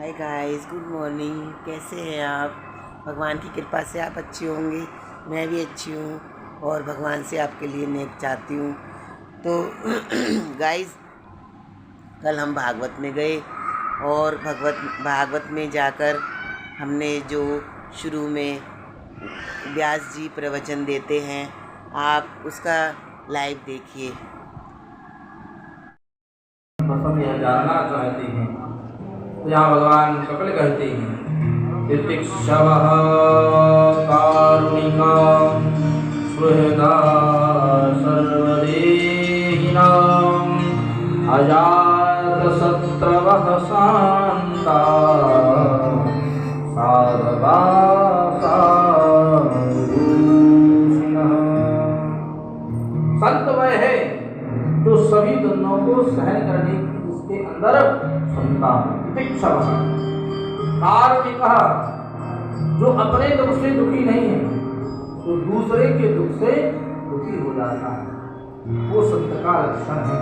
Hi guys, good morning. कैसे हैं आप? भगवान की कृपा से आप अच्छे होंगे। मैं भी अच्छी हूँ और भगवान से आपके लिए नेक चाहती हूँ। तो गाइस, कल हम भागवत में गए और भागवत में जाकर हमने जो शुरू में व्यास जी प्रवचन देते हैं, आप उसका लाइव देखिए। यह जानना चाहते हैं तो यहाँ भगवान कपिल कहते हैं तितिक्षवः कारुणिका सुहृदा सर्वदेहिनां अजातशत्रवः शान्ता साधवा साधुषिणः। संत वह है जो सभी दुखों को सहन करने की उसके अंदर क्षमता है। कारुणिक जो अपने दुख से दुखी नहीं है, तो दूसरे के दुख से दुखी हो जाता है, वो संत का लक्षण है।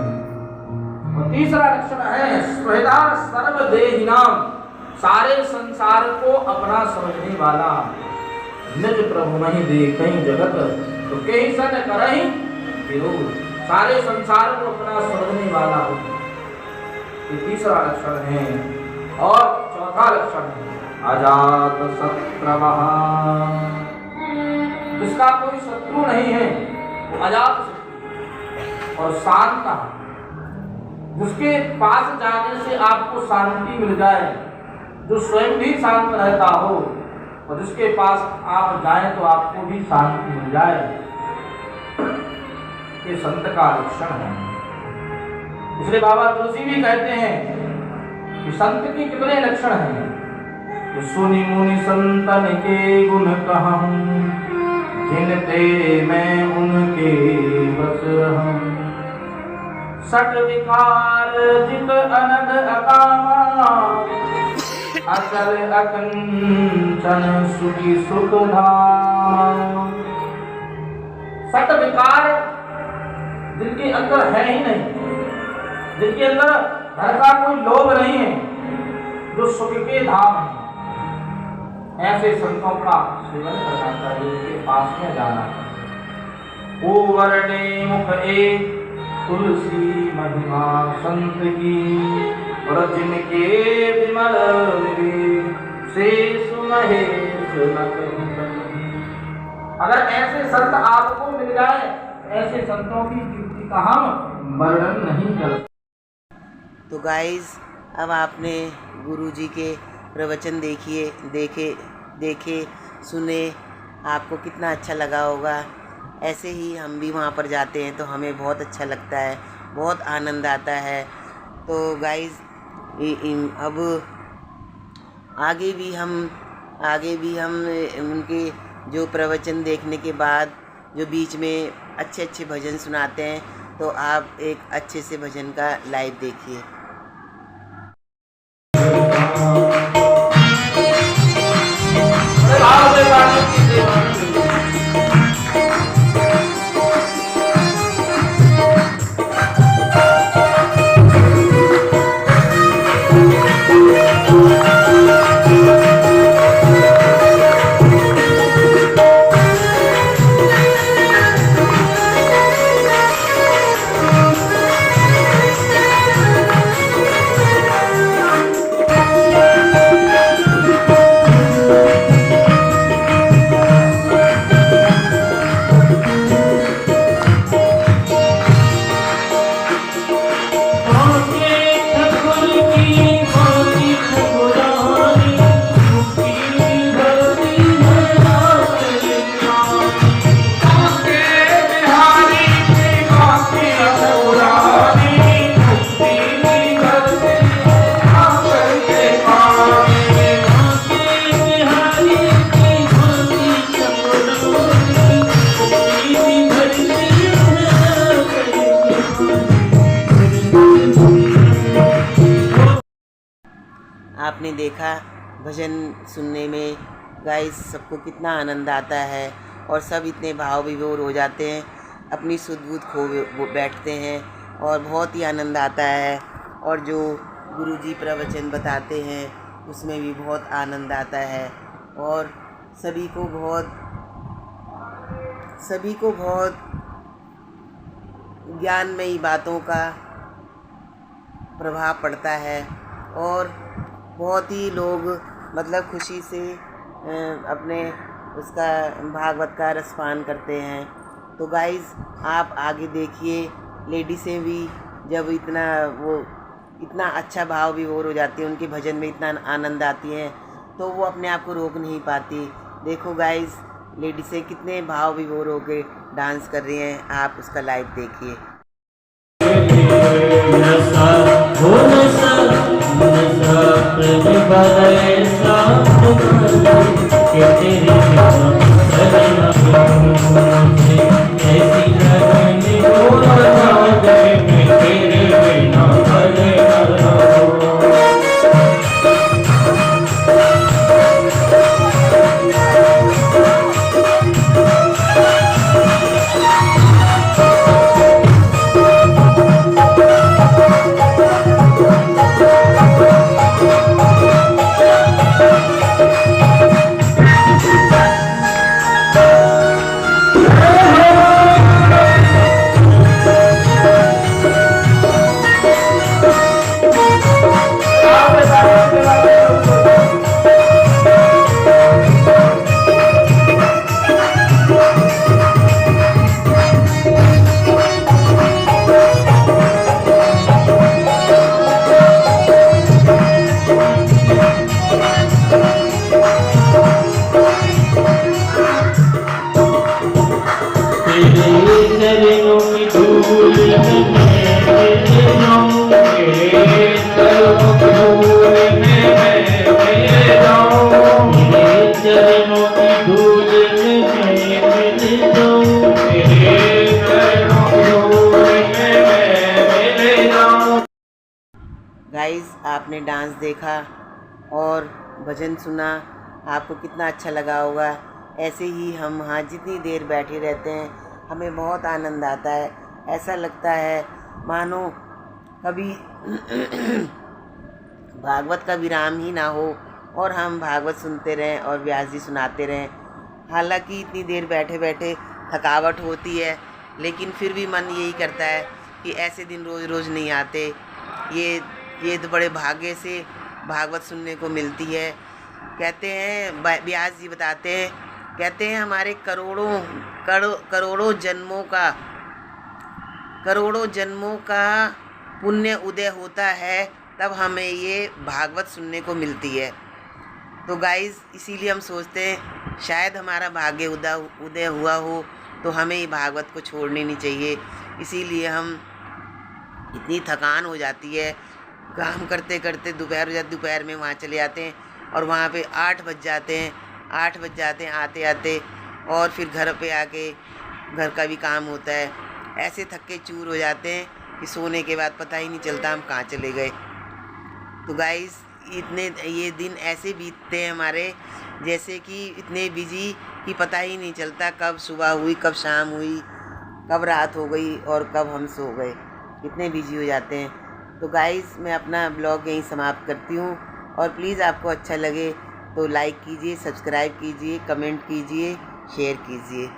और तीसरा लक्षण है स्वेदा सर्वदेहिनाम, सारे संसार को अपना समझने वाला। निज प्रभु नहीं देखहि जगत तो कहीं सन करहि विरोध, सारे संसार को अपना समझने वाला हो, ये तीसरा लक्षण है। और चौथा लक्षण है अजात शत्रवः, जिसका कोई शत्रु नहीं है वो अजात शत्रु। और शांत, जिसके पास जाने से आपको शांति मिल जाए, जो स्वयं भी शांत रहता हो और जिसके पास आप जाएं तो आपको भी शांति मिल जाए, ये संत का लक्षण है। इसलिए बाबा तुलसी भी कहते हैं कि संत के कितने लक्षण हैं कि सुनि मुनि संतन के गुण कहूं, जिनते मैं उनके बस रहूं। सट विकार जित अनग अकामा, अचल अकंचन सुखी सुख धाम। सट विकार जिनके अंदर है ही नहीं, जिनके अंदर धन का कोई लोभ नहीं है, जो सुख के धाम है, ऐसे संतों का सेवन करना चाहिए, उनके पास में जाना चाहिए। ओ वरणे मुख एक तुलसी महिमा संत की, और जिनके विमल से सुमहेश न कहीं। अगर ऐसे संत आपको मिल जाए, ऐसे संतों की कीर्ति का हम वर्णन नहीं कर। तो गाइस, अब आपने गुरुजी के प्रवचन देखे सुने, आपको कितना अच्छा लगा होगा। ऐसे ही हम भी वहाँ पर जाते हैं तो हमें बहुत अच्छा लगता है, बहुत आनंद आता है। तो गाइस, अब आगे भी हम उनके जो प्रवचन देखने के बाद जो बीच में अच्छे अच्छे भजन सुनाते हैं, तो आप एक अच्छे से भजन का लाइव देखिए। आपने देखा भजन सुनने में गाइस सबको कितना आनंद आता है और सब इतने भाव विभोर हो जाते हैं, अपनी सुध बुध खो बैठते हैं और बहुत ही आनंद आता है। और जो गुरुजी प्रवचन बताते हैं उसमें भी बहुत आनंद आता है और सभी को बहुत ज्ञानमयी बातों का प्रभाव पड़ता है और बहुत ही लोग मतलब खुशी से अपने उसका भागवत का रसपान करते हैं। तो गाइज़ आप आगे देखिए, लेडीज़ें भी जब इतना अच्छा भाव विभोर हो जाती है, उनके भजन में इतना आनंद आती हैं तो वो अपने आप को रोक नहीं पाती। देखो गाइज़ लेडीज़ें कितने भाव विभोर होकर डांस कर रही हैं, आप उसका लाइव देखिए। गाइज़ आपने डांस देखा और भजन सुना, आपको कितना अच्छा लगा होगा। ऐसे ही हम वहाँ जितनी देर बैठे रहते हैं हमें बहुत आनंद आता है। ऐसा लगता है मानो कभी भागवत का विराम ही ना हो और हम भागवत सुनते रहें और व्यास जी सुनाते रहें। हालांकि इतनी देर बैठे बैठे थकावट होती है, लेकिन फिर भी मन यही करता है कि ऐसे दिन रोज़ रोज़ नहीं आते। ये तो बड़े भाग्य से भागवत सुनने को मिलती है। कहते हैं व्यास जी बताते हैं, कहते हैं हमारे करोड़ों जन्मों का पुण्य उदय होता है तब हमें ये भागवत सुनने को मिलती है। तो गाइज़ इसीलिए हम सोचते हैं शायद हमारा भाग्य उदय हुआ हो तो हमें ये भागवत को छोड़नी नहीं चाहिए। इसीलिए हम इतनी थकान हो जाती है, काम करते करते दोपहर हो जाती, दोपहर में वहाँ चले जाते हैं और वहाँ पे 8 बज जाते हैं आते आते, और फिर घर पे आके घर का भी काम होता है। ऐसे थके चूर हो जाते हैं कि सोने के बाद पता ही नहीं चलता हम कहाँ चले गए। तो गाइस ये दिन ऐसे बीतते हैं हमारे जैसे कि इतने बिजी कि पता ही नहीं चलता कब सुबह हुई, कब शाम हुई, कब रात हो गई और कब हम सो गए, इतने बिजी हो जाते हैं। तो गाइस मैं अपना ब्लॉग यहीं समाप्त करती हूँ और प्लीज़ आपको अच्छा लगे तो लाइक कीजिए, सब्सक्राइब कीजिए, कमेंट कीजिए, शेयर कीजिए।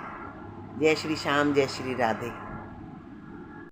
जय श्री श्याम, जय श्री राधे।